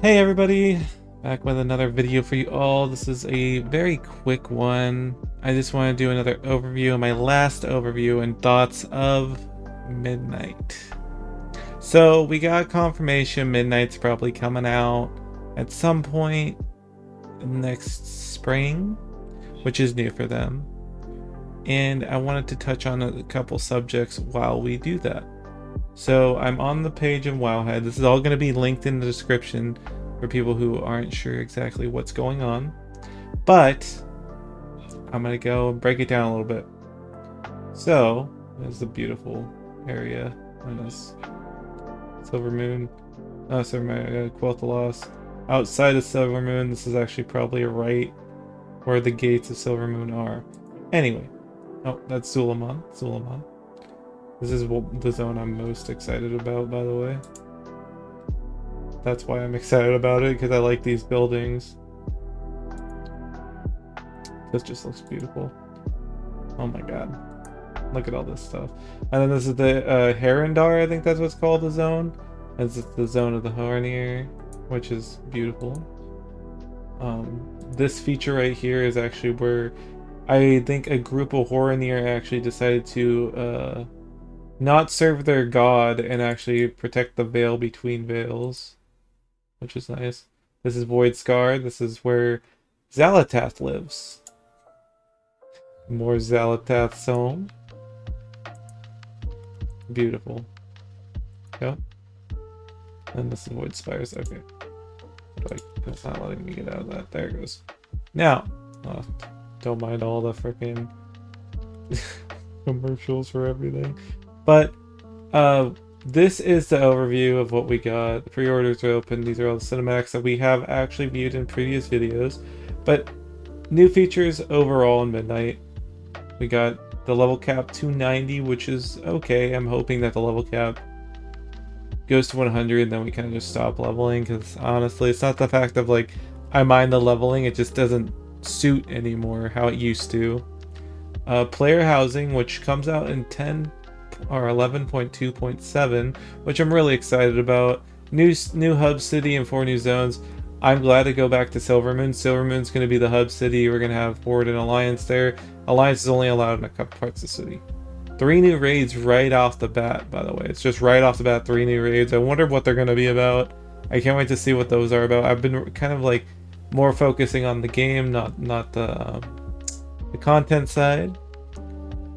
Hey everybody, back with another video for you all. This is a very quick one. I just want to do another overview, my last overview and thoughts of Midnight. So we got confirmation Midnight's probably coming out at some point next spring, which is new for them. And I wanted to touch on a couple subjects while we do that. So I'm on the page of Wowhead. This is all going to be linked in the description for people who aren't sure exactly what's going on. But I'm going to go and break it down a little bit. So there's the beautiful area on this Silver Moon. Oh, sorry, my Quoth the Lost. Outside of Silver Moon, this is actually probably right where the gates of Silver Moon are. Anyway. Oh, that's Suleiman. Suleiman. This is the zone I'm most excited about, by the way. That's why I'm excited about it, because I like these buildings. This just looks beautiful. Oh my god. Look at all this stuff. And then this is the Herondar, I think that's what's called, the zone. This is the zone of the Hornier, which is beautiful. This feature right here is actually where I think a group of Hornier actually decided to not serve their god and actually protect the veil between veils, which is nice. This is Void Scar. This is where Xalatath lives. More Xalatath's home. Beautiful. Yep. And this is Void Spires. Okay. It's not letting me get out of that. There it goes. Now, don't mind all the freaking commercials for everything. But this is the overview of what we got. The pre-orders are open. These are all the cinematics that we have actually viewed in previous videos. But new features overall in Midnight. We got the level cap 290, which is okay. I'm hoping that the level cap goes to 100 and then we kind of just stop leveling, because honestly it's not the fact of like I mind the leveling, it just doesn't suit anymore how it used to. Player housing, which comes out in 10 or 11.2.7, which I'm really excited about. New hub city and 4 new zones. I'm glad to go back to Silvermoon. Silvermoon's going to be the hub city. We're going to have Horde and Alliance there. Alliance is only allowed in a couple parts of the city. 3 new raids right off the bat, by the way. It's just right off the bat, 3 new raids. I wonder what they're going to be about. I can't wait to see what those are about. I've been kind of like more focusing on the game, not the content side.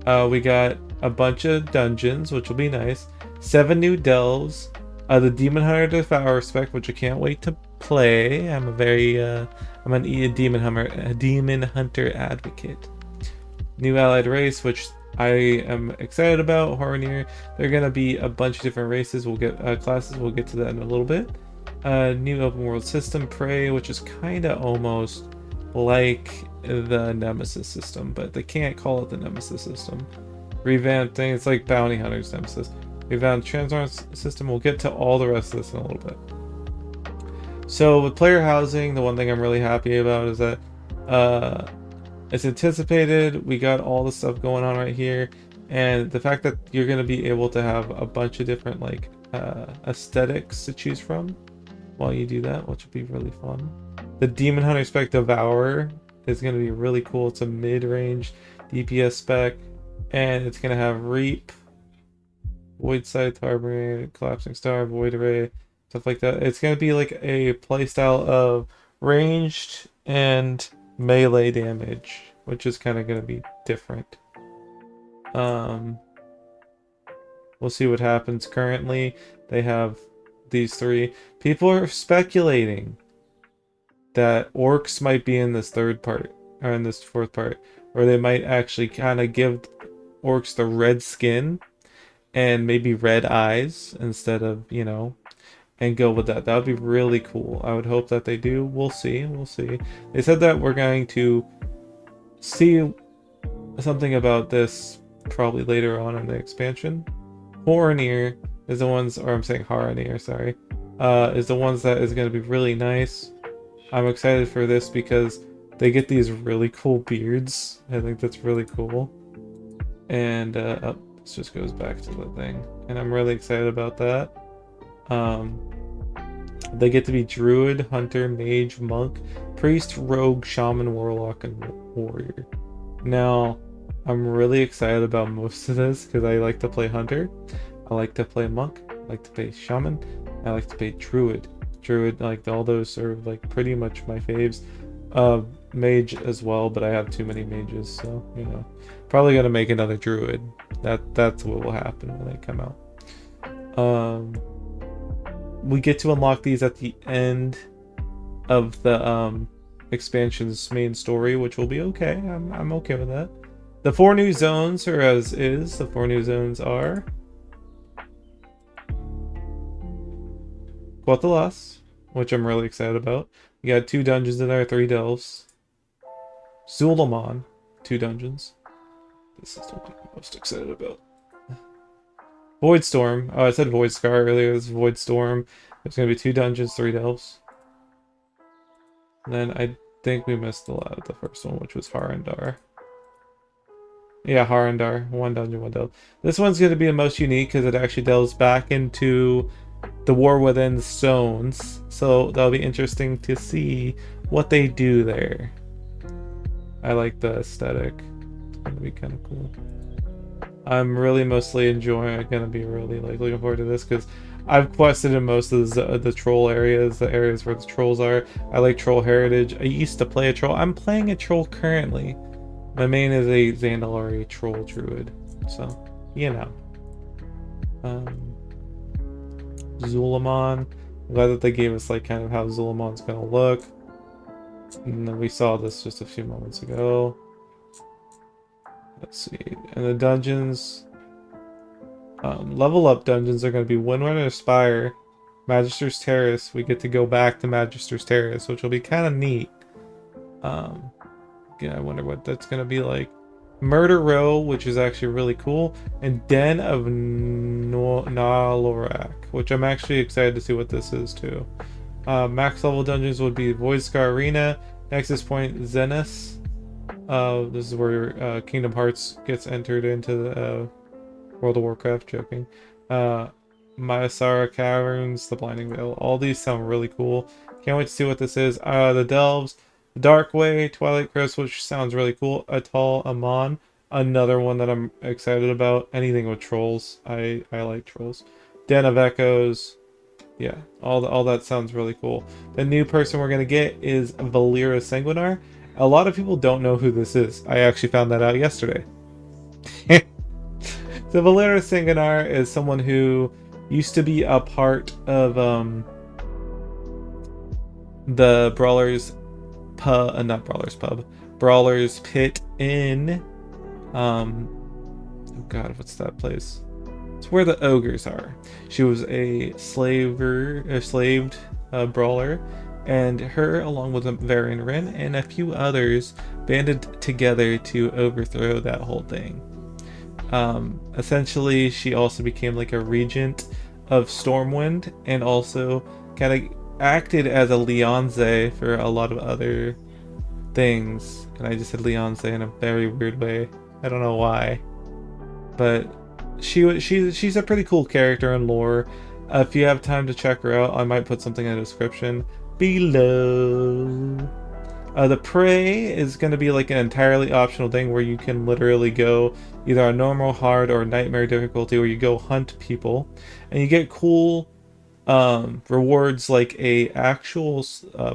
We got a bunch of dungeons, which will be nice. 7 new delves. The Demon Hunter Devourer spec, which I can't wait to play. I'm a Demon Hunter advocate. New allied race, which I am excited about. Hornier. There are gonna be a bunch of different races. We'll get classes. We'll get to that in a little bit. New open world system, Prey, which is kind of almost like the Nemesis system, but they can't call it the Nemesis system. Revamped thing, it's like Bounty Hunter's Nemesis. Revamped Transform system, we'll get to all the rest of this in a little bit. So with player housing, the one thing I'm really happy about is that it's anticipated. We got all the stuff going on right here, and the fact that you're going to be able to have a bunch of different like aesthetics to choose from while you do that, which will be really fun. The Demon Hunter spec Devourer is going to be really cool. It's a mid-range DPS spec, and it's going to have Reap, Void Scythe, Harbor, Collapsing Star, Void Array, stuff like that. It's going to be like a playstyle of ranged and melee damage, which is kind of going to be different. We'll see what happens. Currently, they have these 3. People are speculating that orcs might be in this 3rd part, or in this 4th part, or they might actually kind of give orcs the red skin and maybe red eyes instead of, you know, and go with that. That would be really cool. I would hope that they do. We'll see. We'll see. They said that we're going to see something about this probably later on in the expansion. Hornier is the ones, or I'm saying Hornier, sorry, is the ones that is going to be really nice. I'm excited for this because they get these really cool beards. I think that's really cool. And this just goes back to the thing, and I'm really excited about that. They get to be druid, hunter, mage, monk, priest, rogue, shaman, warlock, and warrior. Now, I'm really excited about most of this because I like to play hunter, I like to play monk, I like to play shaman, I like to play druid. Druid, like all those are like pretty much my faves. Mage as well, but I have too many mages, so you know, probably gonna make another druid. That's what will happen when they come out. We get to unlock these at the end of the expansion's main story, which will be okay. I'm okay with that. The 4 new zones are as is. The 4 new zones are Quatalas, which I'm really excited about. You got 2 dungeons in there, 3 delves. Zulamon, 2 dungeons. This is the one I'm most excited about. Voidstorm. Oh, I said Voidscar earlier. This is Voidstorm. There's going to be 2 dungeons, 3 delves. And then I think we missed the first one, which was Harandar. Yeah, Harandar. 1 dungeon, 1 delve. This one's going to be the most unique because it actually delves back into the War Within zones. So that'll be interesting to see what they do there. I like the aesthetic. It's going to be kind of cool. I'm really mostly enjoying. Gonna be really like looking forward to this because I've quested in most of the troll areas, the areas where the trolls are. I like troll heritage. I used to play a troll. I'm playing a troll currently. My main is a Zandalari troll druid, so you know. Zulamon. I'm glad that they gave us like kind of how Zulamon's gonna look. And then we saw this just a few moments ago. Let's see. And the dungeons, level up dungeons are going to be Windrunner Spire, Magister's Terrace. We get to go back to Magister's Terrace, which will be kind of neat. Yeah, I wonder what that's going to be like. Murder Row, which is actually really cool, and Den of Nalorak, which I'm actually excited to see what this is too. Max level dungeons would be Voidscar Arena, Nexus Point, Zenith. This is where Kingdom Hearts gets entered into the World of Warcraft. Joking. Mayasara Caverns, the Blinding Veil. All these sound really cool. Can't wait to see what this is. The Delves, Dark Way, Twilight Crest, which sounds really cool. Atal Aman, another one that I'm excited about. Anything with trolls, I like trolls. Den of Echoes. Yeah, all that sounds really cool. The new person we're gonna get is Valera Sanguinar. A lot of people don't know who this is. I actually found that out yesterday. So Valera Sanguinar is someone who used to be a part of the Brawlers Pub, not Brawlers Pub, Brawlers Pit in oh god, what's that place? It's where the ogres are. She was a slaved brawler, and her, along with Varian Wren and a few others, banded together to overthrow that whole thing. Essentially, she also became like a regent of Stormwind, and also kind of acted as a Leonze for a lot of other things. And I just said Leonze in a very weird way. I don't know why, but she's a pretty cool character in lore. If you have time to check her out, I might put something in the description below. The Prey is going to be like an entirely optional thing where you can literally go either on normal, hard, or nightmare difficulty, where you go hunt people, and you get cool rewards like a actual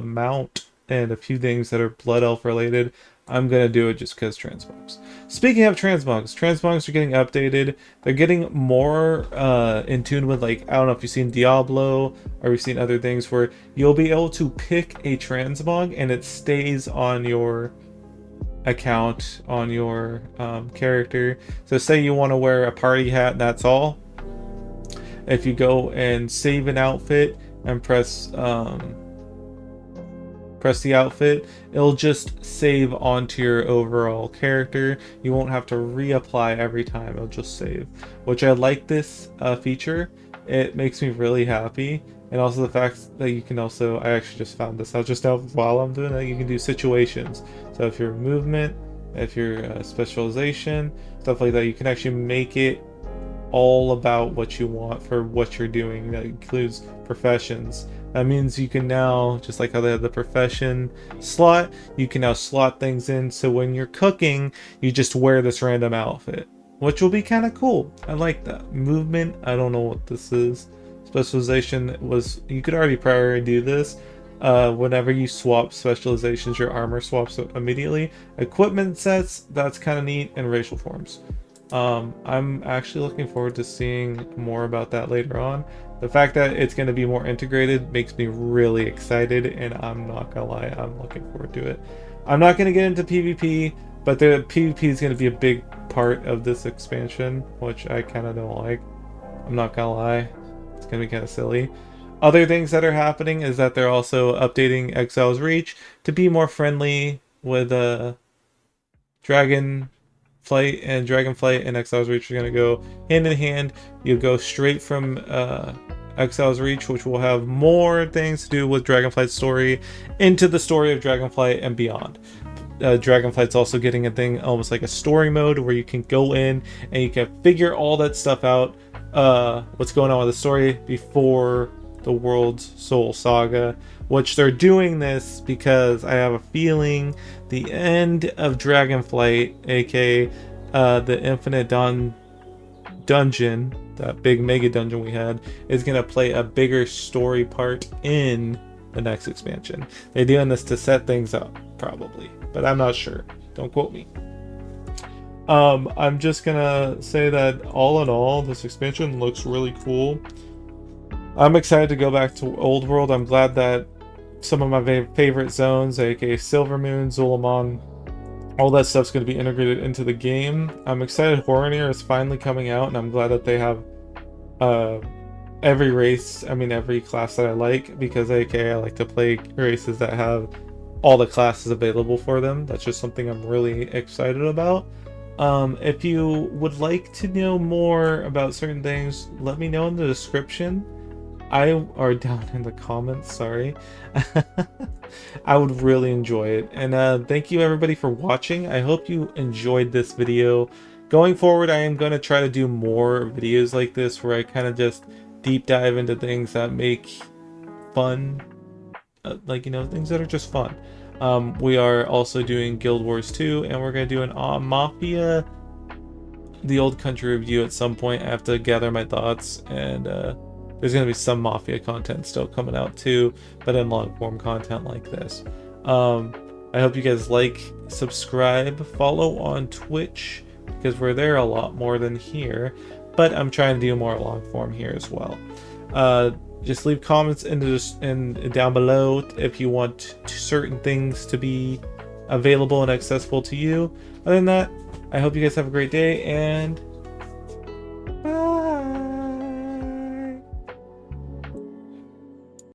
mount and a few things that are Blood Elf related. I'm going to do it just because transmogs. Speaking of transmogs are getting updated. They're getting more in tune with, like, I don't know if you've seen Diablo or you've seen other things where you'll be able to pick a transmog and it stays on your account, on your character. So say you want to wear a party hat and that's all. If you go and save an outfit and press the outfit, it'll just save onto your overall character. You won't have to reapply every time, it'll just save, which I like this feature. It makes me really happy. And also the fact that you can also, I actually just found this out just now while I'm doing it, you can do situations. So if you're movement, if you're specialization, stuff like that, you can actually make it all about what you want for what you're doing. That includes professions. That means you can now, just like how they had the profession slot, you can now slot things in so when you're cooking, you just wear this random outfit, which will be kind of cool. I like that. Movement, I don't know what this is. Specialization was, you could already prior do this. Whenever you swap specializations, your armor swaps immediately. Equipment sets, that's kind of neat, and racial forms. I'm actually looking forward to seeing more about that later on. The fact that it's going to be more integrated makes me really excited, and I'm not gonna lie, I'm looking forward to it. I'm not going to get into PvP, but the PvP is going to be a big part of this expansion, which I kind of don't like. I'm not gonna lie, it's going to be kind of silly. Other things that are happening is that they're also updating Exile's Reach to be more friendly with Dragonflight, and Dragonflight and Exile's Reach are going to go hand in hand. You go straight from Exile's Reach, which will have more things to do with Dragonflight's story, into the story of Dragonflight and beyond. Dragonflight's also getting a thing almost like a story mode where you can go in and you can figure all that stuff out, what's going on with the story before the World's Soul Saga, which they're doing this because I have a feeling the end of Dragonflight, aka the Infinite Dungeon, that big mega dungeon we had, is going to play a bigger story part in the next expansion. They're doing this to set things up, probably, but I'm not sure. Don't quote me. I'm just gonna say that all in all, this expansion looks really cool. I'm excited to go back to Old World. I'm glad that some of my favorite zones, aka Silvermoon, Zul'Aman, all that stuff's going to be integrated into the game. I'm excited Horonir is finally coming out, and I'm glad that they have every class that I like, because aka I like to play races that have all the classes available for them. That's just something I'm really excited about. If you would like to know more about certain things, let me know in the description. Or down in the comments, sorry. I would really enjoy it. And thank you everybody for watching. I hope you enjoyed this video. Going forward, I am going to try to do more videos like this where I kind of just deep dive into things that make fun, things that are just fun. We are also doing Guild Wars 2, and we're going to do an Mafia, the Old Country review at some point. I have to gather my thoughts, and there's going to be some Mafia content still coming out too, but in long form content like this. I hope you guys like, subscribe, follow on Twitch, because we're there a lot more than here, but I'm trying to do more long form here as well. Just leave comments down below if you want certain things to be available and accessible to you. Other than that, I hope you guys have a great day, and